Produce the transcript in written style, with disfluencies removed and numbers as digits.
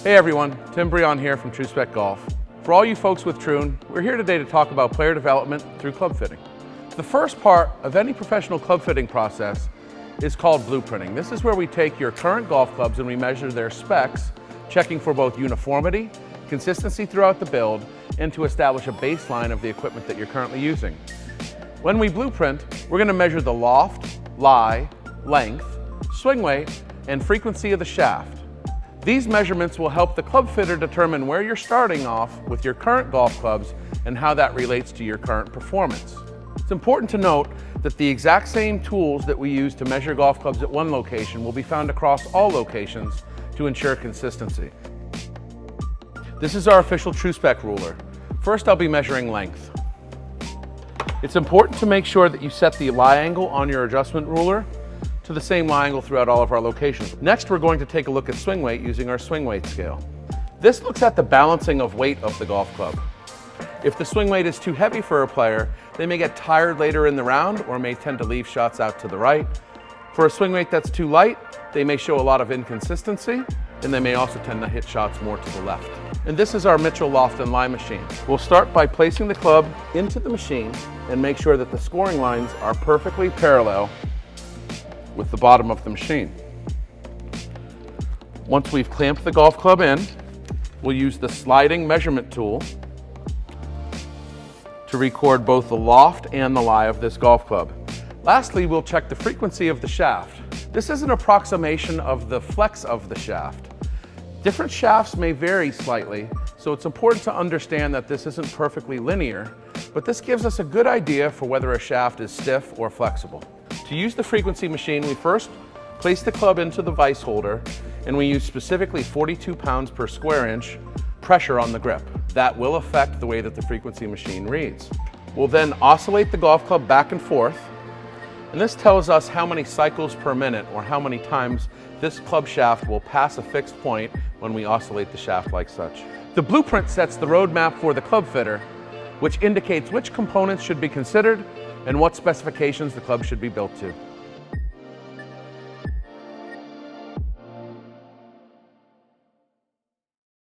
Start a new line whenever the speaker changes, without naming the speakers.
Hey everyone, Tim Breon here from True Spec Golf. For all you folks with Troon, we're here today to talk about player development through club fitting. The first part of any professional club fitting process is called blueprinting. This is where we take your current golf clubs and we measure their specs, checking for both uniformity, consistency throughout the build, and to establish a baseline of the equipment that you're currently using. When we blueprint, we're going to measure the loft, lie, length, swing weight, and frequency of the shaft. These measurements will help the club fitter determine where you're starting off with your current golf clubs and how that relates to your current performance. It's important to note that the exact same tools that we use to measure golf clubs at one location will be found across all locations to ensure consistency. This is our official True Spec ruler. First, I'll be measuring length. It's important to make sure that you set the lie angle on your adjustment ruler to the same lie angle throughout all of our locations. Next, we're going to take a look at swing weight using our swing weight scale. This looks at the balancing of weight of the golf club. If the swing weight is too heavy for a player, they may get tired later in the round or may tend to leave shots out to the right. For a swing weight that's too light, they may show a lot of inconsistency, and they may also tend to hit shots more to the left. And this is our Mitchell loft and lie machine. We'll start by placing the club into the machine and make sure that the scoring lines are perfectly parallel with the bottom of the machine. Once we've clamped the golf club in, we'll use the sliding measurement tool to record both the loft and the lie of this golf club. Lastly, we'll check the frequency of the shaft. This is an approximation of the flex of the shaft. Different shafts may vary slightly, so it's important to understand that this isn't perfectly linear, but this gives us a good idea for whether a shaft is stiff or flexible. To use the frequency machine, we first place the club into the vise holder, and we use specifically 42 pounds per square inch pressure on the grip. That will affect the way that the frequency machine reads. We'll then oscillate the golf club back and forth, and this tells us how many cycles per minute or how many times this club shaft will pass a fixed point when we oscillate the shaft like such. The blueprint sets the roadmap for the club fitter, which indicates which components should be considered and what specifications the club should be built to.